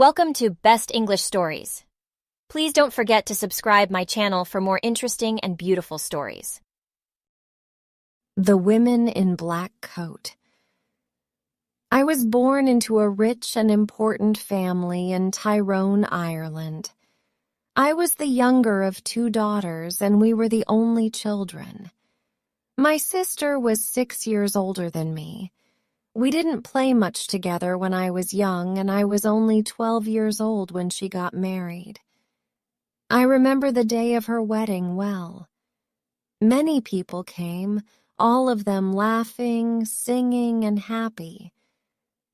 Welcome to Best English Stories. Please don't forget to subscribe my channel for more interesting and beautiful stories. The Women in Black Coat. I was born into a rich and important family in Tyrone, Ireland. I was the younger of two daughters, and we were the only children. My sister was 6 years older than me. We didn't play much together when I was young, and I was only 12 years old when she got married. I remember the day of her wedding well. Many people came, all of them laughing, singing, and happy.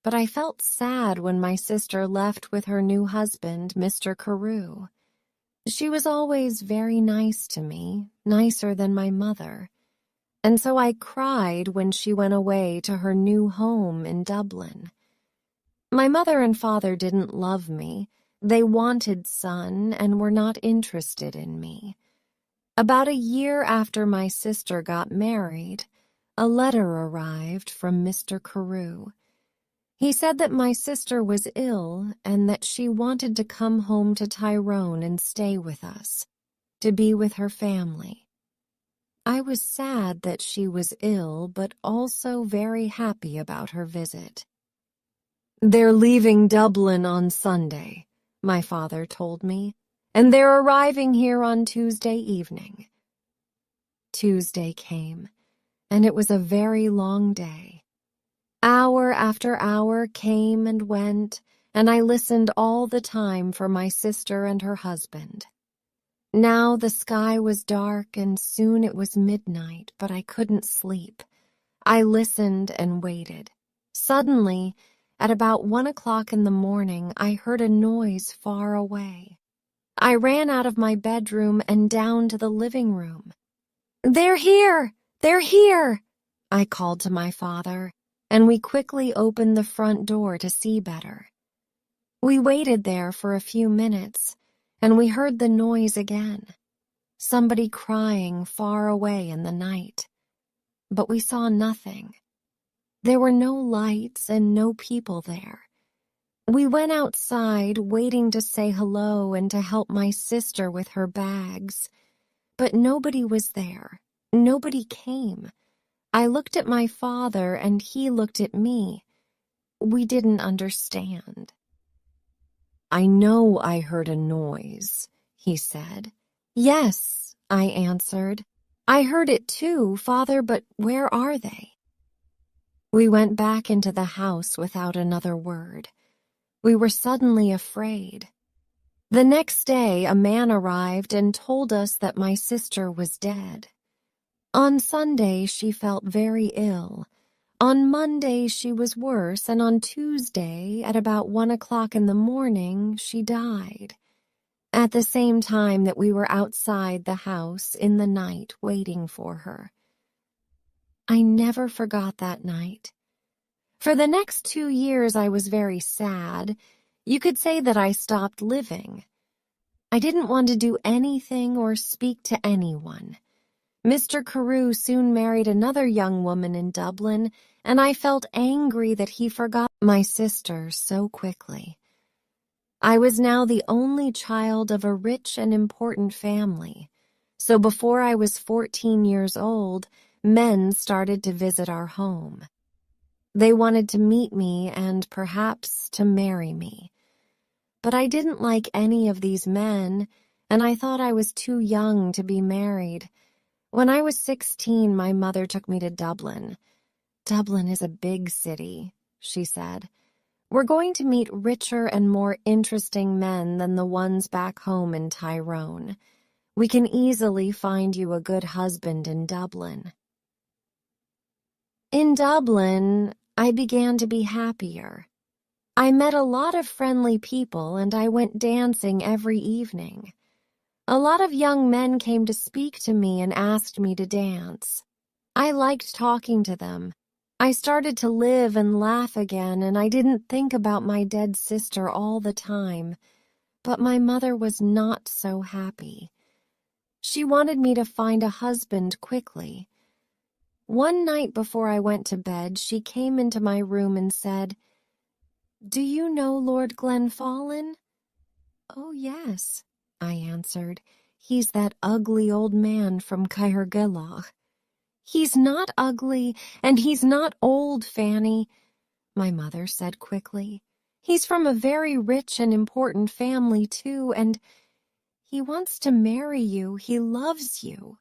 But I felt sad when my sister left with her new husband, Mr. Carew. She was always very nice to me, nicer than my mother. And so I cried when she went away to her new home in Dublin. My mother and father didn't love me. They wanted son and were not interested in me. About a year after my sister got married, a letter arrived from Mr. Carew. He said that my sister was ill and that she wanted to come home to Tyrone and stay with us, to be with her family. I was sad that she was ill, but also very happy about her visit. "They're leaving Dublin on Sunday," my father told me, "and they're arriving here on Tuesday evening." Tuesday came, and it was a very long day. Hour after hour came and went, and I listened all the time for my sister and her husband. Now the sky was dark and soon it was midnight, but I couldn't sleep. I listened and waited. Suddenly, at about 1 o'clock in the morning, I heard a noise far away. I ran out of my bedroom and down to the living room. "They're here! They're here!" I called to my father, and we quickly opened the front door to see better. We waited there for a few minutes, and we heard the noise again, somebody crying far away in the night. But we saw nothing. There were no lights and no people there. We went outside, waiting to say hello and to help my sister with her bags. But nobody was there. Nobody came. I looked at my father, and he looked at me. We didn't understand. "I know I heard a noise," he said. "Yes," I answered. "I heard it too, Father, but where are they?" We went back into the house without another word. We were suddenly afraid. The next day, a man arrived and told us that my sister was dead. On Sunday, she felt very ill. On Monday, she was worse, and on Tuesday, at about 1 o'clock in the morning, she died. At the same time that we were outside the house in the night waiting for her. I never forgot that night. For the next 2 years, I was very sad. You could say that I stopped living. I didn't want to do anything or speak to anyone. Mr. Carew soon married another young woman in Dublin, and I felt angry that he forgot my sister so quickly. I was now the only child of a rich and important family, so before I was 14 years old, men started to visit our home. They wanted to meet me and perhaps to marry me. But I didn't like any of these men, and I thought I was too young to be married. When I was 16, my mother took me to Dublin. "Dublin is a big city," she said. "We're going to meet richer and more interesting men than the ones back home in Tyrone. We can easily find you a good husband in Dublin." In Dublin, I began to be happier. I met a lot of friendly people and I went dancing every evening. A lot of young men came to speak to me and asked me to dance. I liked talking to them. I started to live and laugh again, and I didn't think about my dead sister all the time. But my mother was not so happy. She wanted me to find a husband quickly. One night before I went to bed, she came into my room and said, "Do you know Lord Glenfallen?" "Oh, yes," I answered. "He's that ugly old man from Caergilloch." "He's not ugly, and he's not old, Fanny," my mother said quickly. "He's from a very rich and important family, too, and he wants to marry you. He loves you.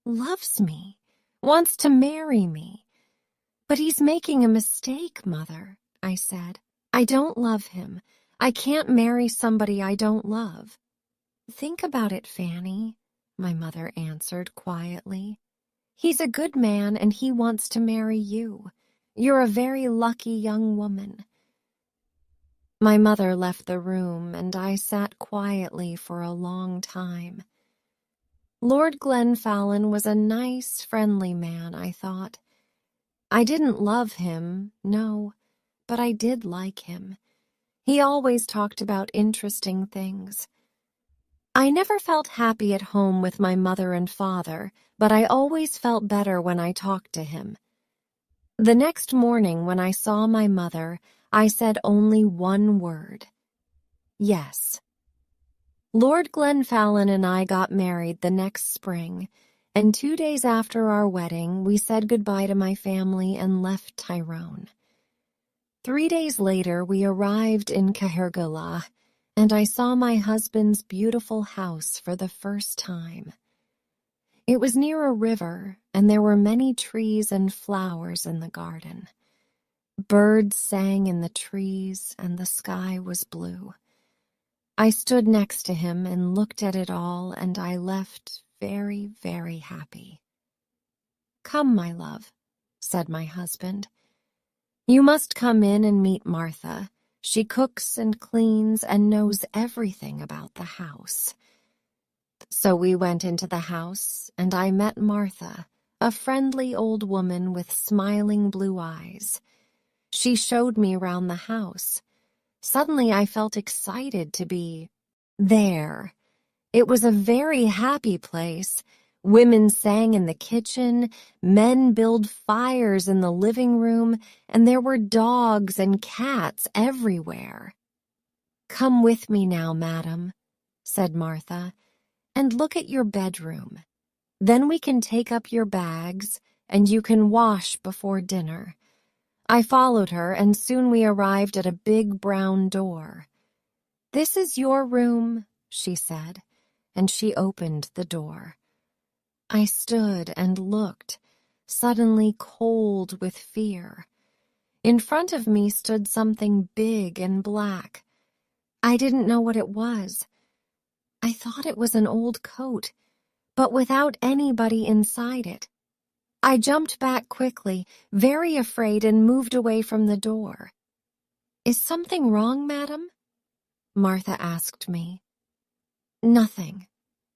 Loves me. Wants to marry me. But he's making a mistake, Mother," I said. "I don't love him. I can't marry somebody I don't love." "Think about it, Fanny," my mother answered quietly. "He's a good man and he wants to marry you. You're a very lucky young woman." My mother left the room and I sat quietly for a long time. Lord Glenfallen was a nice, friendly man, I thought. I didn't love him, no, but I did like him. He always talked about interesting things. I never felt happy at home with my mother and father, but I always felt better when I talked to him. The next morning when I saw my mother, I said only one word. Yes. Lord Glenfallen and I got married the next spring, and 2 days after our wedding, we said goodbye to my family and left Tyrone. 3 days later, we arrived in Caergilloch, and I saw my husband's beautiful house for the first time. It was near a river, and there were many trees and flowers in the garden. Birds sang in the trees, and the sky was blue. I stood next to him and looked at it all, and I left very, very happy. "Come, my love," said my husband. "You must come in and meet Martha. She cooks and cleans and knows everything about the house." So we went into the house, and I met Martha, a friendly old woman with smiling blue eyes. She showed me around the house. Suddenly I felt excited to be there. It was a very happy place. Women sang in the kitchen, men built fires in the living room, and there were dogs and cats everywhere. "Come with me now, madam," said Martha, "and look at your bedroom. Then we can take up your bags, and you can wash before dinner." I followed her, and soon we arrived at a big brown door. "This is your room," she said, and she opened the door. I stood and looked, suddenly cold with fear. In front of me stood something big and black. I didn't know what it was. I thought it was an old coat, but without anybody inside it. I jumped back quickly, very afraid, and moved away from the door. "Is something wrong, madam?" Martha asked me. "Nothing.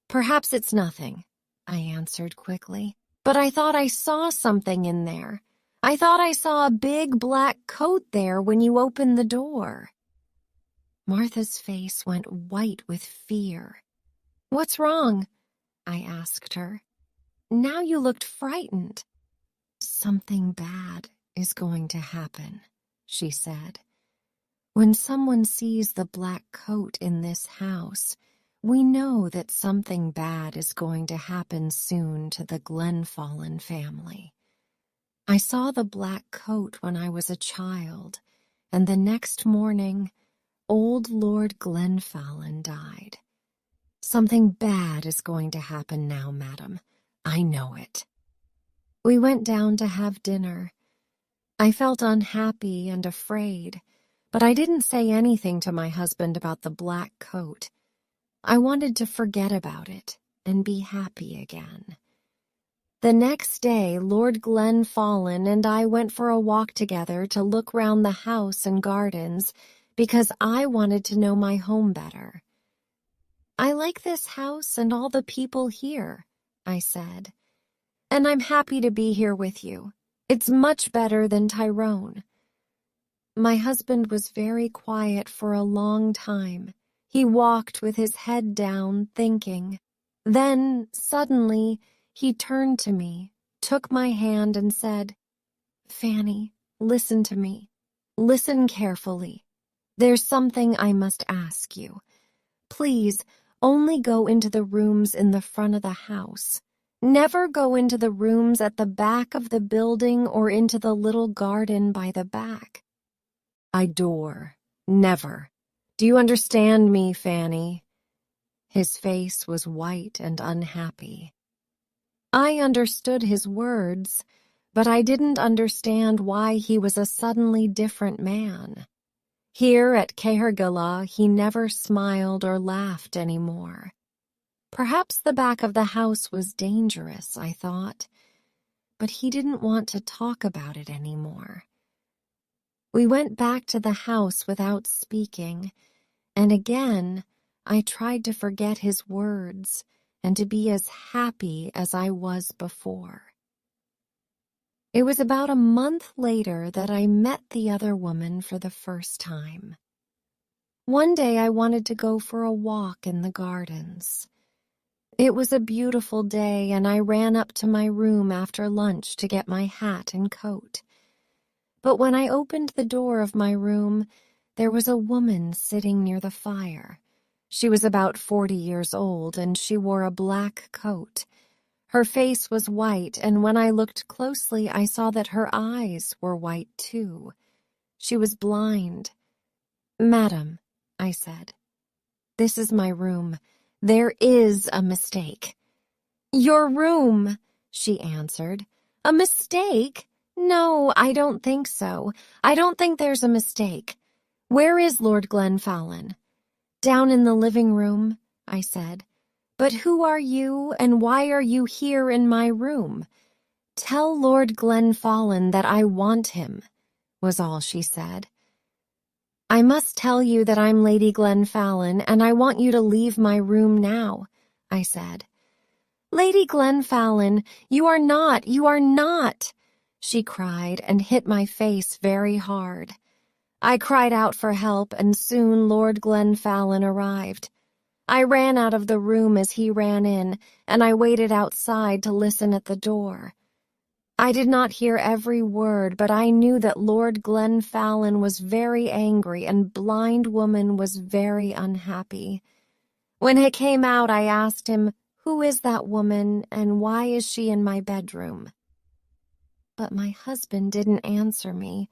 Perhaps it's nothing," I answered quickly. "But I thought I saw something in there. I thought I saw a big black coat there when you opened the door." Martha's face went white with fear. "What's wrong?" I asked her. Now you looked frightened. "Something bad is going to happen," she said. "When someone sees the black coat in this house, we know that something bad is going to happen soon to the Glenfallen family. I saw the black coat when I was a child, and the next morning, old Lord Glenfallen died. Something bad is going to happen now, madam. I know it." We went down to have dinner. I felt unhappy and afraid, but I didn't say anything to my husband about the black coat. I wanted to forget about it and be happy again. The next day, Lord Glenfallen and I went for a walk together to look round the house and gardens because I wanted to know my home better. "I like this house and all the people here," I said, "and I'm happy to be here with you. It's much better than Tyrone." My husband was very quiet for a long time. He walked with his head down, thinking. Then, suddenly, he turned to me, took my hand and said, "Fanny, listen to me. Listen carefully. There's something I must ask you. Please, only go into the rooms in the front of the house. Never go into the rooms at the back of the building or into the little garden by the back. Idor. Never. Do you understand me, Fanny? His face was white and unhappy. I understood his words, but I didn't understand why he was a suddenly different man. Here at Cahergillah, he never smiled or laughed anymore. Perhaps the back of the house was dangerous, I thought, but he didn't want to talk about it anymore. We went back to the house without speaking, and again I tried to forget his words and to be as happy as I was before. It was about a month later that I met the other woman for the first time. One day I wanted to go for a walk in the gardens. It was a beautiful day, and I ran up to my room after lunch to get my hat and coat. But when I opened the door of my room, there was a woman sitting near the fire. She was about 40 years old, and she wore a black coat. Her face was white, and when I looked closely, I saw that her eyes were white too. She was blind. "Madam," I said, "this is my room. There is a mistake." "Your room," she answered. "A mistake? No, I don't think so. I don't think there's a mistake. Where is Lord Glenfallen?" "Down in the living room," I said. "But who are you, and why are you here in my room?" "Tell Lord Glenfallen that I want him," was all she said. "I must tell you that I'm Lady Glenfallen, and I want you to leave my room now," I said. "Lady Glenfallen, you are not," she cried and hit my face very hard. I cried out for help, and soon Lord Glenfallen arrived. I ran out of the room as he ran in, and I waited outside to listen at the door. I did not hear every word, but I knew that Lord Glenfallen was very angry and Blind Woman was very unhappy. When he came out, I asked him, "Who is that woman, and why is she in my bedroom?" But my husband didn't answer me.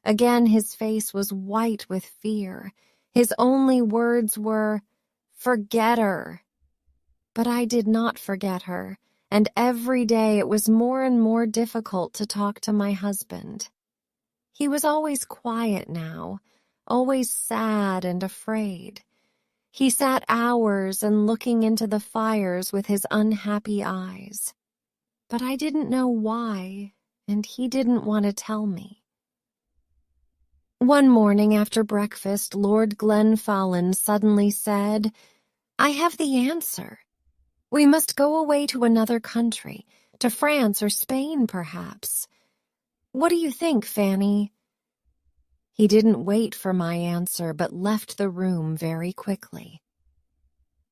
Again his face was white with fear. His only words were, "Forget her." But I did not forget her, and every day it was more and more difficult to talk to my husband. He was always quiet now, always sad and afraid. He sat hours and looking into the fires with his unhappy eyes. But I didn't know why, and he didn't want to tell me. One morning after breakfast, Lord Glenfallen suddenly said, "I have the answer. We must go away to another country, to France or Spain, perhaps. What do you think, Fanny?" He didn't wait for my answer, but left the room very quickly.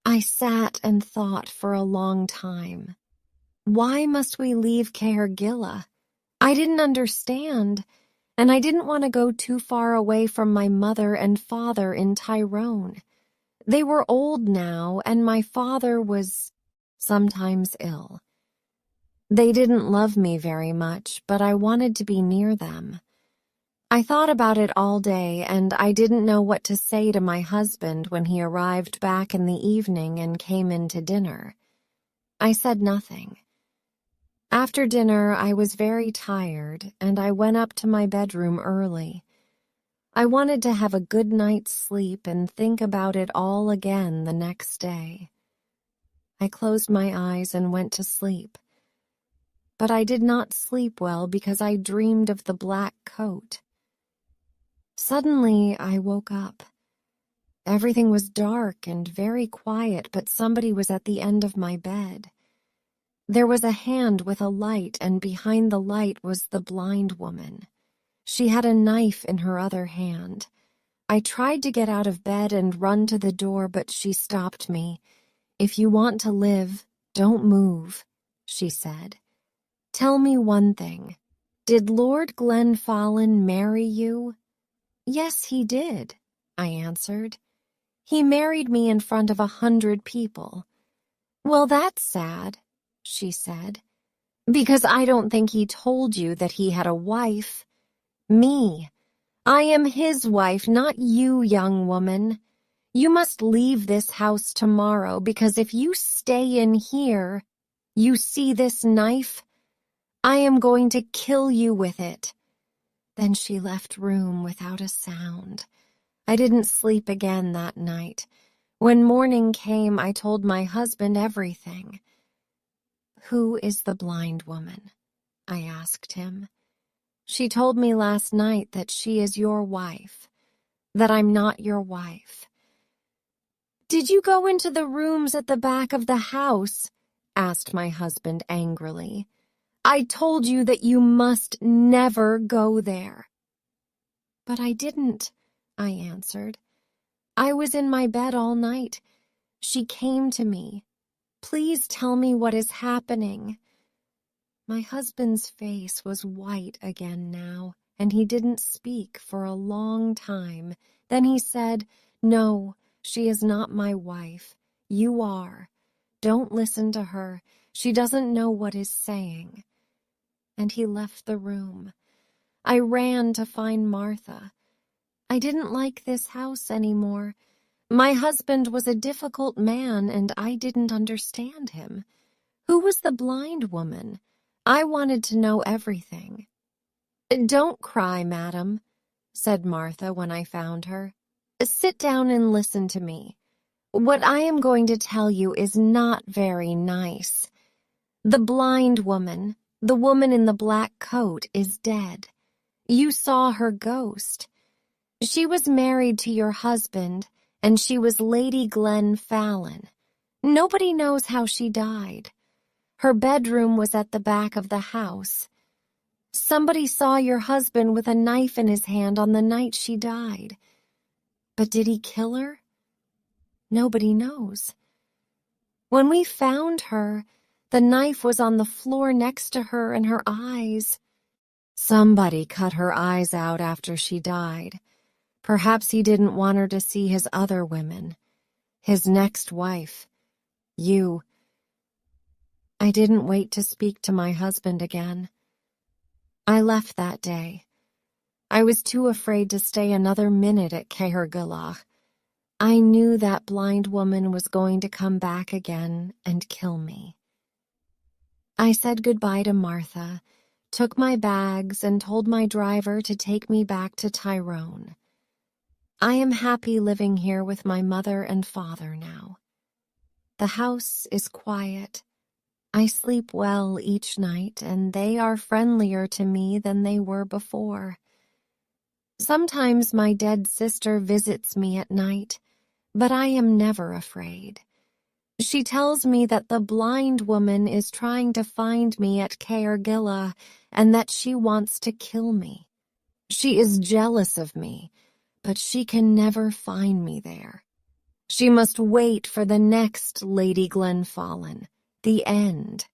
I sat and thought for a long time. Why must we leave Cahergillah? I didn't understand, and I didn't want to go too far away from my mother and father in Tyrone. They were old now, and my father was sometimes ill. They didn't love me very much, but I wanted to be near them. I thought about it all day, and I didn't know what to say to my husband when he arrived back in the evening and came in to dinner. I said nothing. After dinner, I was very tired, and I went up to my bedroom early. I wanted to have a good night's sleep and think about it all again the next day. I closed my eyes and went to sleep. But I did not sleep well because I dreamed of the black coat. Suddenly, I woke up. Everything was dark and very quiet, but somebody was at the end of my bed. There was a hand with a light, and behind the light was the blind woman. She had a knife in her other hand. I tried to get out of bed and run to the door, but she stopped me. "If you want to live, don't move," she said. "Tell me one thing. Did Lord Glenfallen marry you?" Yes, he did, I answered. He married me in front of 100 people. Well, that's sad, she said, because I don't think he told you that he had a wife. Me. I am his wife, not you, young woman. You must leave this house tomorrow, because if you stay in here, you see this knife? I am going to kill you with it. Then she left room without a sound. I didn't sleep again that night. When morning came, I told my husband everything. Who is the blind woman? I asked him. She told me last night that she is your wife, that I'm not your wife. Did you go into the rooms at the back of the house? Asked my husband angrily. I told you that you must never go there. But I didn't, I answered. I was in my bed all night. She came to me. Please tell me what is happening. My husband's face was white again now, and he didn't speak for a long time. Then he said, No, she is not my wife. You are. Don't listen to her. She doesn't know what is saying. And he left the room. I ran to find Martha. I didn't like this house anymore. My husband was a difficult man, and I didn't understand him. Who was the blind woman? I wanted to know everything. Don't cry, madam, said Martha when I found her. Sit down and listen to me. What I am going to tell you is not very nice. The blind woman, the woman in the black coat, is dead. You saw her ghost. She was married to your husband, and she was Lady Glenfallen. Nobody knows how she died. Her bedroom was at the back of the house. Somebody saw your husband with a knife in his hand on the night she died. But did he kill her? Nobody knows. When we found her, the knife was on the floor next to her, and her eyes. Somebody cut her eyes out after she died. Perhaps he didn't want her to see his other women. His next wife. You. I didn't wait to speak to my husband again. I left that day. I was too afraid to stay another minute at Cahergillagh. I knew that blind woman was going to come back again and kill me. I said goodbye to Martha, took my bags, and told my driver to take me back to Tyrone. I am happy living here with my mother and father now. The house is quiet. I sleep well each night, and they are friendlier to me than they were before. Sometimes my dead sister visits me at night, but I am never afraid. She tells me that the blind woman is trying to find me at Cahergillagh and that she wants to kill me. She is jealous of me, but she can never find me there. She must wait for the next Lady Glenfallen, the end.